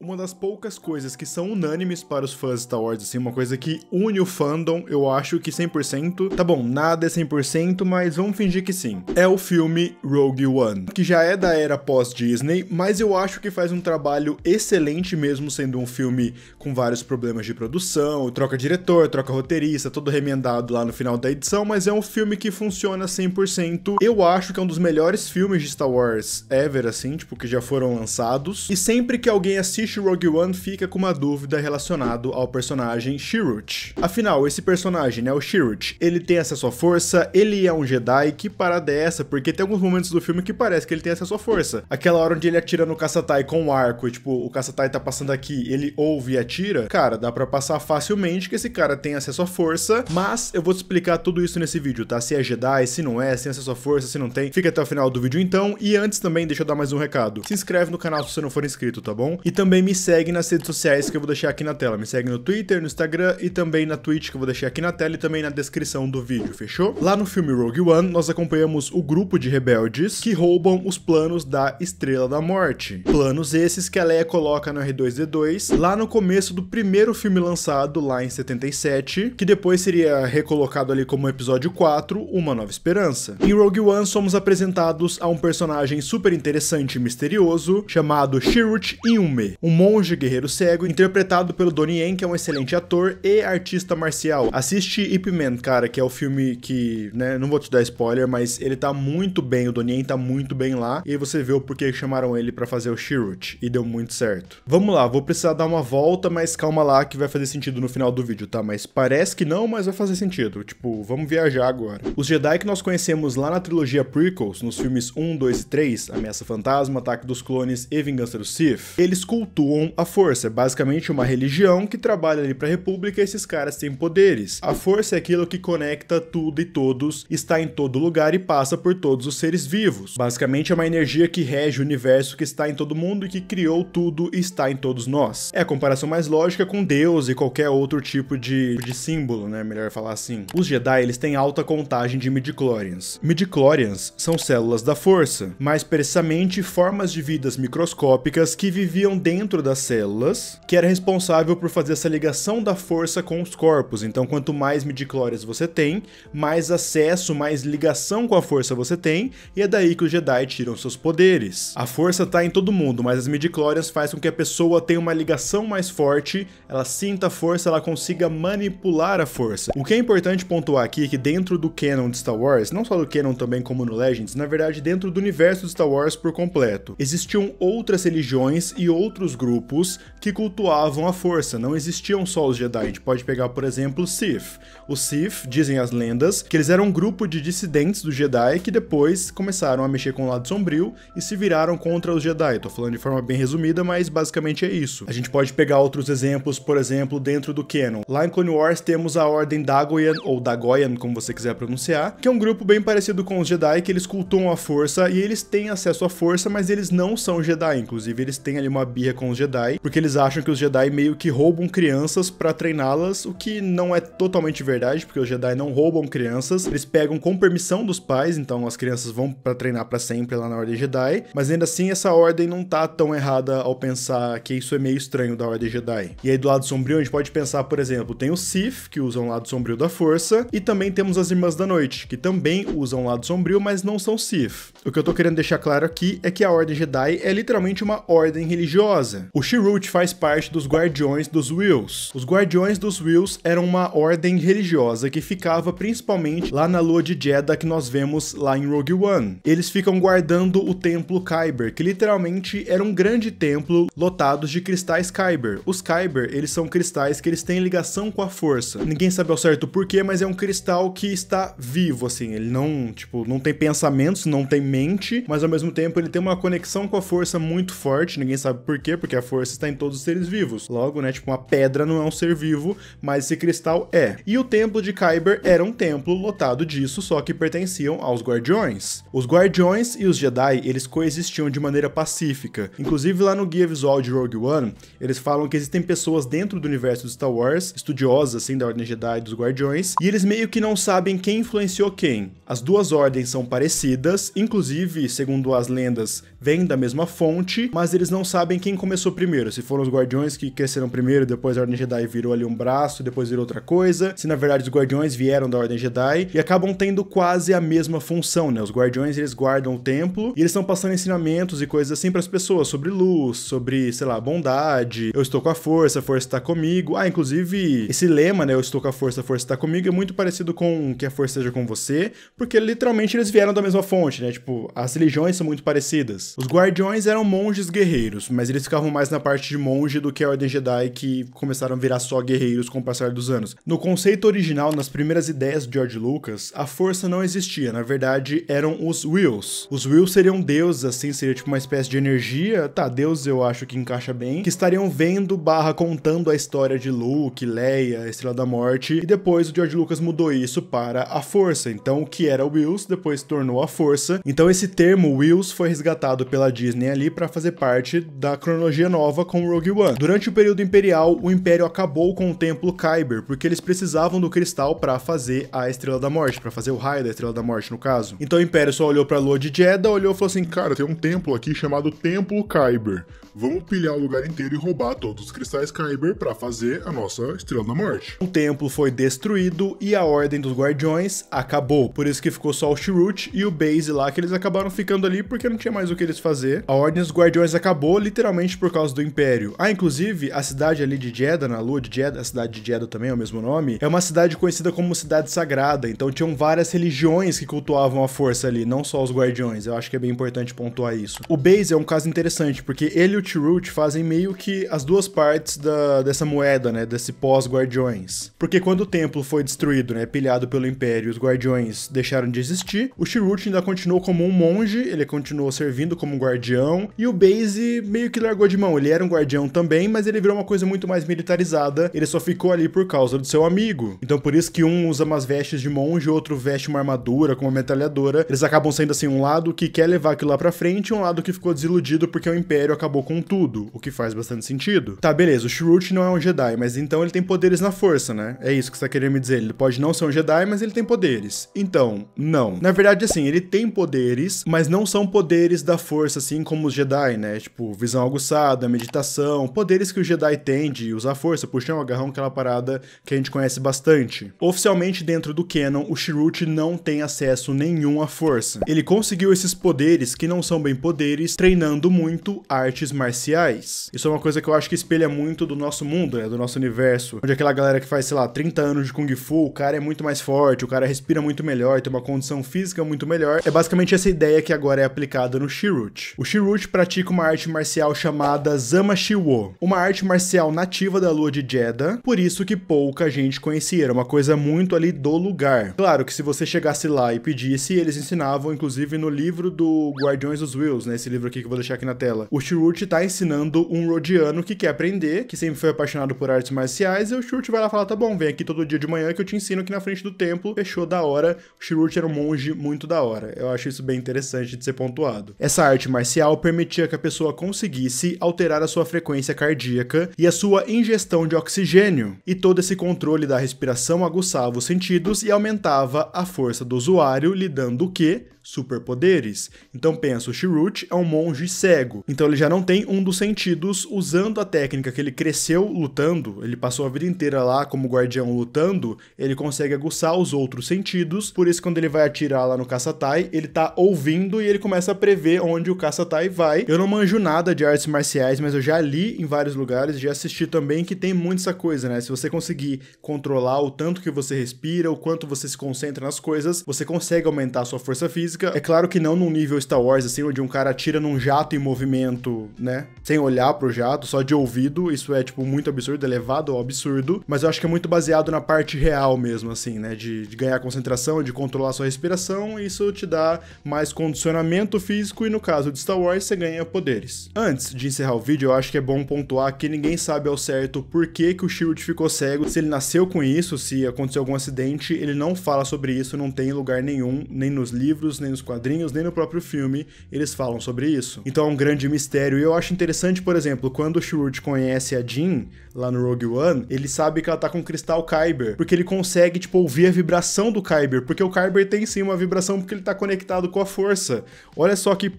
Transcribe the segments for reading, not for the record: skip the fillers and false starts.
Uma das poucas coisas que são unânimes para os fãs de Star Wars, assim, uma coisa que une o fandom, eu acho que 100%, tá bom, nada é 100%, mas vamos fingir que sim. É o filme Rogue One, que já é da era pós-Disney, mas eu acho que faz um trabalho excelente mesmo sendo um filme com vários problemas de produção, troca diretor, troca roteirista, todo remendado lá no final da edição, mas é um filme que funciona 100%. Eu acho que é um dos melhores filmes de Star Wars ever, assim, tipo, que já foram lançados. E sempre que alguém assiste Rogue One, fica com uma dúvida relacionado ao personagem Chirrut. Afinal, esse personagem, né, o Chirrut, ele tem acesso à força, ele é um Jedi, que parada é essa? Porque tem alguns momentos do filme que parece que ele tem acesso à força. Aquela hora onde ele atira no Caçatai com o arco, e tipo, o Caçatai tá passando aqui, ele ouve e atira, cara, dá pra passar facilmente que esse cara tem acesso à força, mas eu vou te explicar tudo isso nesse vídeo, tá? Se é Jedi, se não é, se tem acesso à força, se não tem, fica até o final do vídeo então. E antes também, deixa eu dar mais um recado. Se inscreve no canal se você não for inscrito, tá bom? E também me segue nas redes sociais que eu vou deixar aqui na tela. Me segue no Twitter, no Instagram e também na Twitch que eu vou deixar aqui na tela e também na descrição do vídeo, fechou? Lá no filme Rogue One, nós acompanhamos o grupo de rebeldes que roubam os planos da Estrela da Morte. Planos esses que a Leia coloca no R2-D2 lá no começo do primeiro filme lançado, lá em 77, que depois seria recolocado ali como episódio 4, Uma Nova Esperança. Em Rogue One, somos apresentados a um personagem super interessante e misterioso, chamado Chirrut Îmwe, um monge guerreiro cego, interpretado pelo Donnie Yen, que é um excelente ator e artista marcial. Assiste Ip Man, cara, que é o filme que, né, não vou te dar spoiler, mas ele tá muito bem, o Donnie Yen tá muito bem lá, e aí você vê o porquê que chamaram ele pra fazer o Chirrut, e deu muito certo. Vamos lá, vou precisar dar uma volta, mas calma lá que vai fazer sentido no final do vídeo, tá? Mas parece que não, mas vai fazer sentido, tipo, vamos viajar agora. Os Jedi que nós conhecemos lá na trilogia Prequels, nos filmes 1, 2 e 3, Ameaça Fantasma, Ataque dos Clones e Vingança do Sith, eles cultuam a força, é basicamente uma religião que trabalha ali pra República e esses caras têm poderes. A força é aquilo que conecta tudo e todos, está em todo lugar e passa por todos os seres vivos. Basicamente é uma energia que rege o universo, que está em todo mundo e que criou tudo e está em todos nós. É a comparação mais lógica com Deus e qualquer outro tipo de símbolo, né, melhor falar assim. Os Jedi, eles têm alta contagem de midichlorians. Midichlorians são células da força, mais precisamente formas de vidas microscópicas que viviam dentro das células, que era responsável por fazer essa ligação da força com os corpos. Então, quanto mais midichlorians você tem, mais acesso, mais ligação com a força você tem, e é daí que os Jedi tiram seus poderes. A força tá em todo mundo, mas as midichlorians faz com que a pessoa tenha uma ligação mais forte, ela sinta a força, ela consiga manipular a força. O que é importante pontuar aqui é que dentro do canon de Star Wars, não só do canon também como no Legends, na verdade dentro do universo de Star Wars por completo, existiam outras religiões e outros grupos que cultuavam a força, não existiam só os Jedi. A gente pode pegar, por exemplo, os Sith. Os Sith, dizem as lendas, que eles eram um grupo de dissidentes dos Jedi que depois começaram a mexer com o lado sombrio e se viraram contra os Jedi. Tô falando de forma bem resumida, mas basicamente é isso. A gente pode pegar outros exemplos, por exemplo, dentro do canon. Lá em Clone Wars temos a Ordem Dagoyan, ou Dagoyan, como você quiser pronunciar, que é um grupo bem parecido com os Jedi, que eles cultuam a força e eles têm acesso à força, mas eles não são Jedi. Inclusive, eles têm ali uma birra com os Jedi, porque eles acham que os Jedi meio que roubam crianças pra treiná-las, o que não é totalmente verdade, porque os Jedi não roubam crianças, eles pegam com permissão dos pais, então as crianças vão pra treinar pra sempre lá na Ordem Jedi, mas ainda assim essa ordem não tá tão errada ao pensar que isso é meio estranho da Ordem Jedi. E aí do lado sombrio a gente pode pensar, por exemplo, tem os Sith, que usam o lado sombrio da força, e também temos as Irmãs da Noite, que também usam o lado sombrio, mas não são Sith. O que eu tô querendo deixar claro aqui é que a Ordem Jedi é literalmente uma ordem religiosa. O Chirrut faz parte dos Guardiões dos Whills. Os Guardiões dos Whills eram uma ordem religiosa que ficava principalmente lá na Lua de Jedha que nós vemos lá em Rogue One. Eles ficam guardando o Templo Kyber, que literalmente era um grande templo lotado de cristais Kyber. Os Kyber, eles são cristais que eles têm ligação com a força. Ninguém sabe ao certo porquê, mas é um cristal que está vivo, assim. Ele não, tipo, não tem pensamentos, não tem mente, mas ao mesmo tempo ele tem uma conexão com a força muito forte. Ninguém sabe porquê, porque a força está em todos os seres vivos. Logo, né, tipo, uma pedra não é um ser vivo, mas esse cristal é. E o Templo de Kyber era um templo lotado disso, só que pertenciam aos Guardiões. Os Guardiões e os Jedi, eles coexistiam de maneira pacífica. Inclusive lá no guia visual de Rogue One, eles falam que existem pessoas dentro do universo de Star Wars, estudiosas assim da Ordem Jedi e dos Guardiões, e eles meio que não sabem quem influenciou quem. As duas ordens são parecidas, inclusive, segundo as lendas, vêm da mesma fonte, mas eles não sabem quem começou começou primeiro, se foram os Guardiões que cresceram primeiro, depois a Ordem Jedi virou ali um braço, depois virou outra coisa, se na verdade os Guardiões vieram da Ordem Jedi e acabam tendo quase a mesma função, né? Os Guardiões, eles guardam o templo e eles estão passando ensinamentos e coisas assim pras pessoas, sobre luz, sobre, sei lá, bondade, eu estou com a força está comigo. Ah, inclusive, esse lema, né, eu estou com a força está comigo, é muito parecido com que a força esteja com você, porque literalmente eles vieram da mesma fonte, né? Tipo, as religiões são muito parecidas. Os Guardiões eram monges guerreiros, mas eles ficavam mais na parte de monge do que a Ordem Jedi, que começaram a virar só guerreiros com o passar dos anos. No conceito original, nas primeiras ideias de George Lucas, a força não existia, na verdade eram os Whills. Os Whills seriam deuses, assim, seria tipo uma espécie de energia, tá, Deus eu acho que encaixa bem, que estariam vendo / contando a história de Luke, Leia, Estrela da Morte, e depois o George Lucas mudou isso para a força. Então o que era Whills depois se tornou a força. Então esse termo Whills foi resgatado pela Disney ali para fazer parte da cronologia nova com Rogue One. Durante o período imperial, o Império acabou com o Templo Kyber, porque eles precisavam do cristal para fazer a Estrela da Morte, para fazer o raio da Estrela da Morte no caso. Então o Império só olhou para a Lua de Jedha, olhou e falou assim: cara, tem um templo aqui chamado Templo Kyber. Vamos pilhar o lugar inteiro e roubar todos os cristais Kyber pra fazer a nossa Estrela da Morte. O templo foi destruído e a Ordem dos Guardiões acabou. Por isso que ficou só o Chirrut e o Baze lá, que eles acabaram ficando ali porque não tinha mais o que eles fazer. A Ordem dos Guardiões acabou literalmente por causa do Império. Ah, inclusive, a cidade ali de Jedha, na Lua de Jedha, a cidade de Jedha também é o mesmo nome, é uma cidade conhecida como cidade sagrada. Então tinham várias religiões que cultuavam a força ali, não só os Guardiões. Eu acho que é bem importante pontuar isso. O Baze é um caso interessante, porque ele e o Chirrut fazem meio que as duas partes dessa moeda, né, desse pós-Guardiões. Porque quando o templo foi destruído, né, pilhado pelo Império, os Guardiões deixaram de existir, o Chirrut ainda continuou como um monge, ele continuou servindo como um guardião, e o Baze meio que largou de mão. Ele era um guardião também, mas ele virou uma coisa muito mais militarizada, ele só ficou ali por causa do seu amigo. Então por isso que um usa umas vestes de monge, o outro veste uma armadura com uma metralhadora. Eles acabam sendo assim, um lado que quer levar aquilo lá pra frente e um lado que ficou desiludido porque o Império acabou com tudo. O que faz bastante sentido. Tá, beleza, o Chirrut não é um Jedi, mas então ele tem poderes na força, né? É isso que você tá querendo me dizer. Ele pode não ser um Jedi, mas ele tem poderes. Então, não. Na verdade, assim, ele tem poderes, mas não são poderes da força, assim como os Jedi, né? Tipo, visão aguçada, meditação, poderes que o Jedi tem de usar força, puxão, agarrão, aquela parada que a gente conhece bastante. Oficialmente, dentro do canon, o Chirrut não tem acesso nenhum à força. Ele conseguiu esses poderes, que não são bem poderes, treinando muito artes marciais. Isso é uma coisa que eu acho que espelha muito do nosso mundo, né, do nosso universo, onde aquela galera que faz, sei lá, 30 anos de Kung Fu, o cara é muito mais forte, o cara respira muito melhor, tem uma condição física muito melhor. É basicamente essa ideia que agora é aplicada no Chirrut. O Chirrut pratica uma arte marcial chamada Zamashiwo, uma arte marcial nativa da Lua de Jedha, por isso que pouca gente conhecia, era uma coisa muito ali do lugar. Claro que se você chegasse lá e pedisse, eles ensinavam, inclusive no livro do Guardiões dos Whills, né, esse livro aqui que eu vou deixar aqui na tela. O Chirrut tá ensinando um Rodiano que quer aprender, que sempre foi apaixonado por artes marciais, e o Chirrut vai lá falar: tá bom, vem aqui todo dia de manhã que eu te ensino aqui na frente do templo. Fechou, da hora. O Chirrut era um monge muito da hora. Eu acho isso bem interessante de ser pontuado. Essa arte marcial permitia que a pessoa conseguisse alterar a sua frequência cardíaca e a sua ingestão de oxigênio, e todo esse controle da respiração aguçava os sentidos e aumentava a força do usuário, lhe dando o quê? Superpoderes. Então pensa, o Chirrut é um monge cego, então ele já não tem um dos sentidos. Usando a técnica que ele cresceu lutando, ele passou a vida inteira lá como guardião lutando, ele consegue aguçar os outros sentidos, por isso quando ele vai atirar lá no Caçatai, ele tá ouvindo e ele começa a prever onde o Caçatai vai. Eu não manjo nada de artes marciais, mas eu já li em vários lugares, já assisti também, que tem muito essa coisa, né? Se você conseguir controlar o tanto que você respira, o quanto você se concentra nas coisas, você consegue aumentar a sua força física. É claro que não num nível Star Wars, assim, onde um cara atira num jato em movimento, né? Sem olhar pro jato, só de ouvido. Isso é, tipo, muito absurdo, elevado ao absurdo. Mas eu acho que é muito baseado na parte real mesmo, assim, né? De ganhar concentração, de controlar sua respiração. Isso te dá mais condicionamento físico e, no caso de Star Wars, você ganha poderes. Antes de encerrar o vídeo, eu acho que é bom pontuar que ninguém sabe ao certo por que o Chirrut ficou cego. Se ele nasceu com isso, se aconteceu algum acidente, ele não fala sobre isso, não tem lugar nenhum, nem nos livros, nem nos quadrinhos, nem no próprio filme, eles falam sobre isso. Então é um grande mistério. E eu acho interessante, por exemplo, quando o Chirrut conhece a Jyn, lá no Rogue One, ele sabe que ela tá com o cristal Kyber, porque ele consegue, tipo, ouvir a vibração do Kyber, porque o Kyber tem sim uma vibração porque ele tá conectado com a força. Olha só que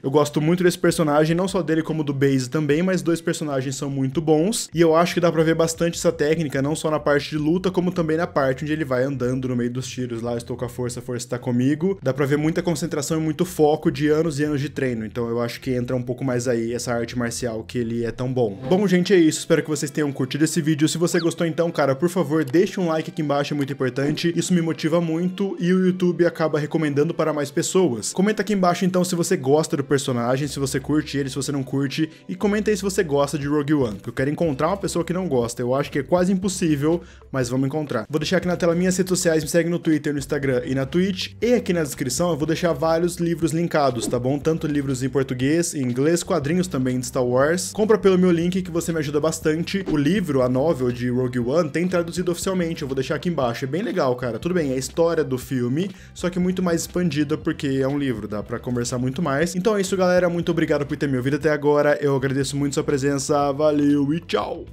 Eu gosto muito desse personagem, não só dele como do Base também, mas dois personagens são muito bons, e eu acho que dá pra ver bastante essa técnica, não só na parte de luta, como também na parte onde ele vai andando no meio dos tiros lá, estou com a força tá comigo. Dá pra ver muita concentração e muito foco de anos e anos de treino, então eu acho que entra um pouco mais aí essa arte marcial que ele é tão bom. Bom, gente, é isso, espero que vocês tenham curtido esse vídeo. Se você gostou então, cara, por favor, deixe um like aqui embaixo, é muito importante, isso me motiva muito e o YouTube acaba recomendando para mais pessoas. Comenta aqui embaixo então se você gosta do personagem, se você curte ele, se você não curte, e comenta aí se você gosta de Rogue One, porque eu quero encontrar uma pessoa que não gosta. Eu acho que é quase impossível, mas vamos encontrar. Vou deixar aqui na tela minhas redes sociais, me segue no Twitter, no Instagram e na Twitch, e aqui na descrição eu vou deixar vários livros linkados, tá bom? Tanto livros em português, em inglês, quadrinhos também de Star Wars. Compra pelo meu link que você me ajuda bastante. O livro, a novel de Rogue One, tem traduzido oficialmente, eu vou deixar aqui embaixo. É bem legal, cara. Tudo bem, é a história do filme, só que muito mais expandida porque é um livro, dá pra conversar muito mais. Então é isso, galera. Muito obrigado por ter me ouvido até agora. Eu agradeço muito sua presença. Valeu e tchau!